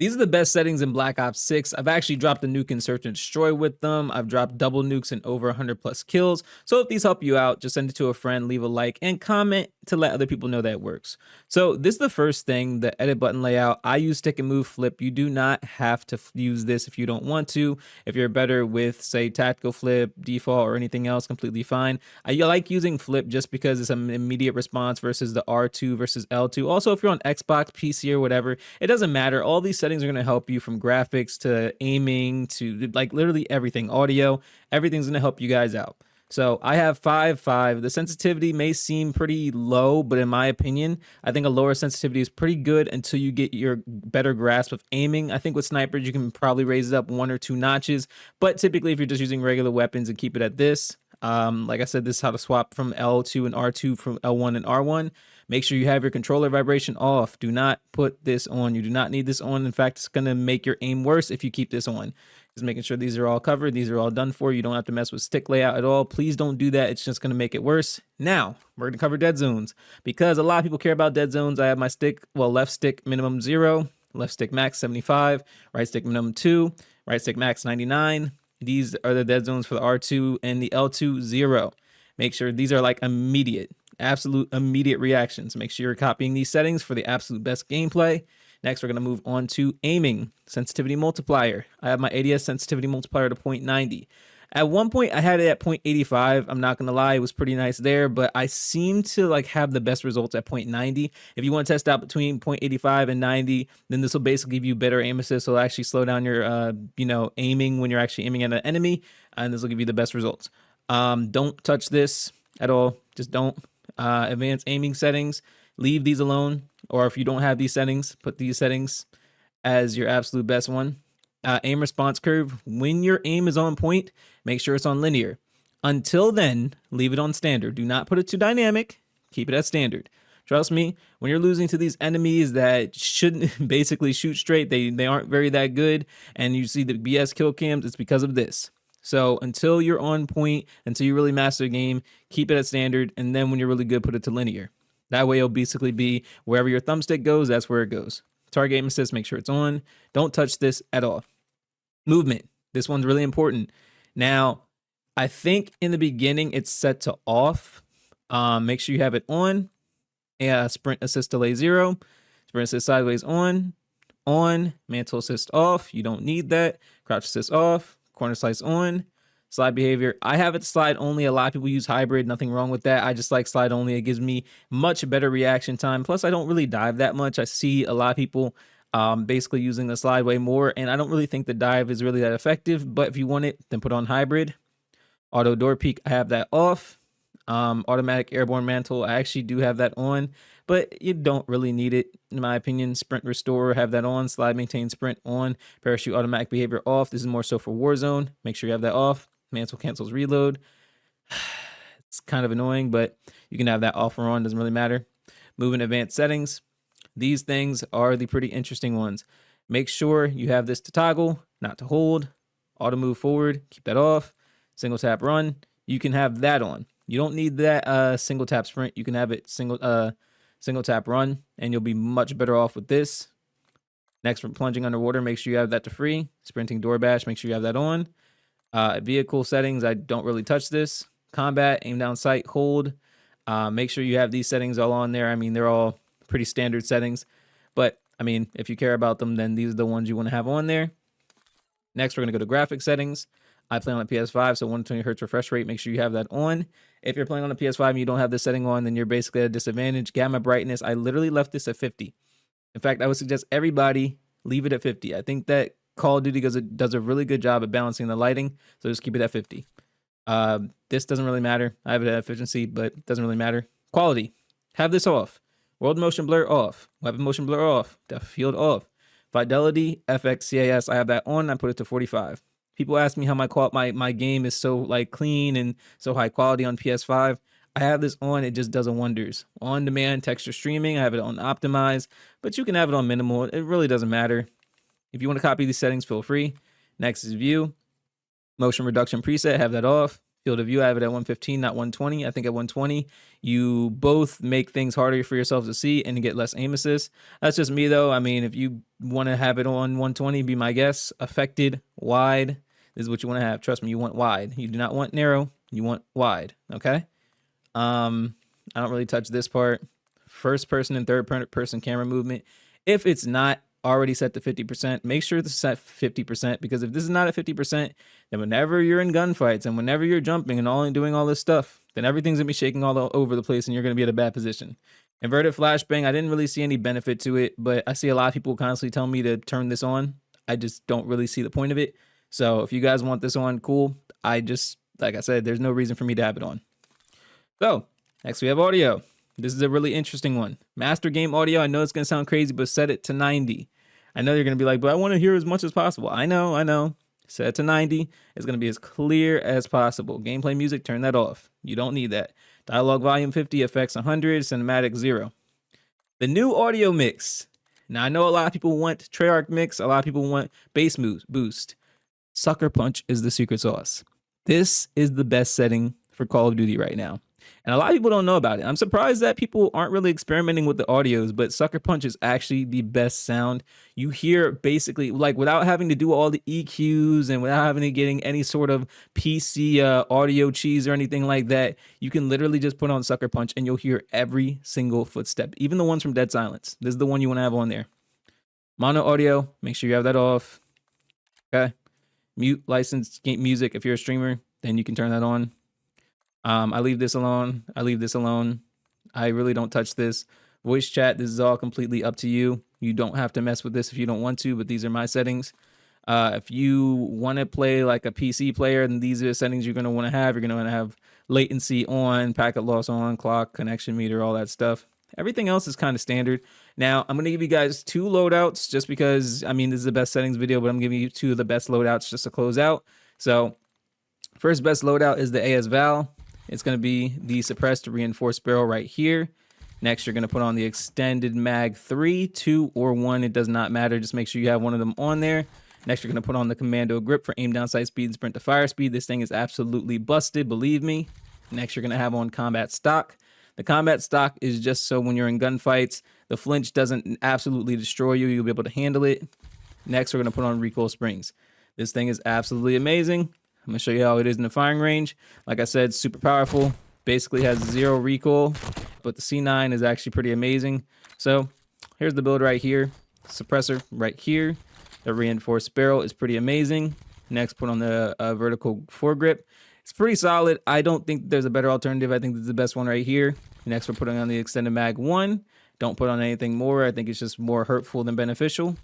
These are the best settings in Black Ops 6. I've actually dropped a nuke in Search and Destroy with them. I've dropped double nukes and over 100 plus kills. So if these help you out, just send it to a friend, leave a like, and comment to let other people know that it works. So this is the first thing, the edit button layout. I use stick and move flip. You do not have to use this if you don't want to. If you're better with, say, tactical flip, default, or anything else, completely fine. I like using flip just because it's an immediate response versus the R2 versus L2. Also, if you're on Xbox, PC, or whatever, it doesn't matter. All these settings are going to help you, from graphics to aiming to like literally everything, audio, everything's going to help you guys out. So I have 5.5. The sensitivity may seem pretty low, but in my opinion, I think a lower sensitivity is pretty good until you get your better grasp of aiming. I think with snipers, you can probably raise it up 1 or 2 notches, but typically if you're just using regular weapons and keep it at this, like I said, this is how to swap from L2 and R2 from L1 and R1. Make sure you have your controller vibration off. Do not put this on. You do not need this on. In fact, it's going to make your aim worse if you keep this on. Just making sure these are all covered. These are all done for. You don't have to mess with stick layout at all. Please don't do that. It's just going to make it worse. Now, we're going to cover dead zones because a lot of people care about dead zones. I have my stick, well, left stick minimum 0, left stick max 75, right stick minimum 2, right stick max 99. These are the dead zones for the R2 and the L2 0. Make sure these are like immediate, absolute immediate reactions. Make sure you're copying these settings for the absolute best gameplay. Next, we're going to move on to aiming, sensitivity multiplier. I have my ADS sensitivity multiplier to 0.90. At one point, I had it at 0.85. I'm not going to lie, it was pretty nice there, but I seem to like have the best results at 0.90. If you want to test out between 0.85 and 90, then this will basically give you better aim assist. It'll actually slow down your, aiming when you're actually aiming at an enemy, and this will give you the best results. Don't touch this at all. Just don't. Advanced aiming settings, leave these alone. Or if you don't have these settings, put these settings as your absolute best one. Aim response curve. When your aim is on point, make sure it's on linear. Until then, leave it on standard. Do not put it to dynamic. Keep it at standard. Trust me, when you're losing to these enemies that shouldn't basically shoot straight, they aren't very that good, and you see the BS kill cams, it's because of this. So until you're on point, until you really master the game, keep it at standard, and then when you're really good, put it to linear. That way it'll basically be wherever your thumbstick goes, that's where it goes. Target aim assist, make sure it's on. Don't touch this at all. Movement. This one's really important. Now, I think in the beginning it's set to off. Make sure you have it on. Sprint assist delay 0. Sprint assist sideways on. Mantle assist off. You don't need that. Crouch assist off. Corner slice on. Slide behavior, I have it slide only. A lot of people use hybrid, nothing wrong with that. I just like slide only. It gives me much better reaction time. Plus, I don't really dive that much. I see a lot of people basically using the slide way more, and I don't really think the dive is really that effective. But if you want it, then put on hybrid. Auto door peek, I have that off. Automatic airborne mantle, I actually do have that on, but you don't really need it, in my opinion. Sprint restore, have that on. Slide maintain sprint on. Parachute automatic behavior off. This is more so for Warzone. Make sure you have that off. Mantle cancels reload. It's kind of annoying, but you can have that off or on, doesn't really matter. Moving advanced settings. These things are the pretty interesting ones. Make sure you have this to toggle, not to hold. Auto move forward, keep that off. Single tap run, you can have that on. You don't need that single tap sprint. You can have it single tap run, and you'll be much better off with this. Next, for plunging underwater, make sure you have that to free. Sprinting door bash, make sure you have that on. Vehicle settings, I don't really touch this. Combat, aim down sight, hold. Make sure you have these settings all on there. I mean, they're all pretty standard settings, but I mean, if you care about them, then these are the ones you want to have on there. Next, we're going to go to graphic settings. I play on a PS5, so 120 hertz refresh rate, make sure you have that on. If you're playing on a PS5 and you don't have this setting on, then you're basically at a disadvantage. Gamma brightness, I literally left this at 50. In fact, I would suggest everybody leave it at 50. I think that Call of Duty does a really good job at balancing the lighting, so just keep it at 50. This doesn't really matter. I have it at efficiency, but it doesn't really matter. Quality, have this off. World motion blur off. Weapon motion blur off. Depth of field off. Fidelity, FX, CAS, I have that on. I put it to 45. People ask me how my game is so like clean and so high quality on PS5. I have this on, it just does wonders. On demand texture streaming, I have it on optimize, but you can have it on minimal. It really doesn't matter. If you want to copy these settings, feel free. Next is view. Motion reduction preset, have that off. Field of view, I have it at 115, not 120. I think at 120, you both make things harder for yourself to see and get less aim assist. That's just me though. I mean, if you want to have it on 120, be my guess. Affected, wide, this is what you want to have. Trust me, you want wide. You do not want narrow, you want wide, okay? I don't really touch this part. First person and third person camera movement. If it's not already set to 50%, make sure it's set 50%, because if this is not at 50%, then whenever you're in gunfights and whenever you're jumping and all and doing all this stuff, then everything's gonna be shaking all over the place and you're gonna be at a bad position. Inverted flashbang, I didn't really see any benefit to it, but I see a lot of people constantly tell me to turn this on. I just don't really see the point of it. So if you guys want this on, cool. Like I said, there's no reason for me to have it on. So next we have audio. This is a really interesting one. Master game audio. I know it's gonna sound crazy, but set it to 90. I know you're gonna be like, but I want to hear as much as possible. I know. Set it to 90. It's gonna be as clear as possible. Gameplay music, turn that off. You don't need that. Dialogue volume 50, effects 100, cinematic 0. The new audio mix. Now I know a lot of people want Treyarch mix. A lot of people want bass boost. Sucker Punch is the secret sauce. This is the best setting for Call of Duty right now. And a lot of people don't know about it. I'm surprised that people aren't really experimenting with the audios, but Sucker Punch is actually the best sound. You hear basically, like, without having to do all the EQs and without having to getting any sort of PC audio cheese or anything like that, you can literally just put on Sucker Punch and you'll hear every single footstep, even the ones from Dead Silence. This is the one you want to have on there. Mono audio, make sure you have that off. Okay. Mute licensed music. If you're a streamer, then you can turn that on. I leave this alone. I really don't touch this. Voice chat, this is all completely up to you. You don't have to mess with this if you don't want to, but these are my settings. If you want to play like a PC player, then these are the settings you're going to want to have. You're going to want to have latency on, packet loss on, clock, connection meter, all that stuff. Everything else is kind of standard. Now, I'm going to give you guys 2 loadouts just because, I mean, this is the best settings video, but I'm giving you 2 of the best loadouts just to close out. So, first best loadout is the AS Val. It's going to be the suppressed reinforced barrel right here. Next, you're going to put on the extended mag 3, 2, or 1. It does not matter. Just make sure you have one of them on there. Next, you're going to put on the commando grip for aim down sight speed and sprint to fire speed. This thing is absolutely busted, believe me. Next, you're going to have on combat stock. The combat stock is just so when you're in gunfights, the flinch doesn't absolutely destroy you. You'll be able to handle it. Next, we're going to put on recoil springs. This thing is absolutely amazing. I'm going to show you how it is in the firing range. Like I said, super powerful. Basically has 0 recoil, but the C9 is actually pretty amazing. So here's the build right here. Suppressor right here. The reinforced barrel is pretty amazing. Next, put on the vertical foregrip. It's pretty solid. I don't think there's a better alternative. I think this is the best one right here. Next, we're putting on the extended mag 1. Don't put on anything more. I think it's just more hurtful than beneficial.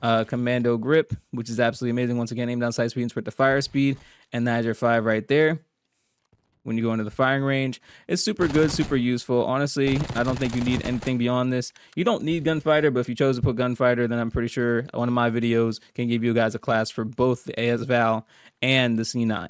Commando grip, which is absolutely amazing. Once again, aim down sight speed and sprint to fire speed. And that's your 5 right there. When you go into the firing range, it's super good, super useful. Honestly, I don't think you need anything beyond this. You don't need gunfighter, but if you chose to put gunfighter, then I'm pretty sure one of my videos can give you guys a class for both the AS Val and the C9.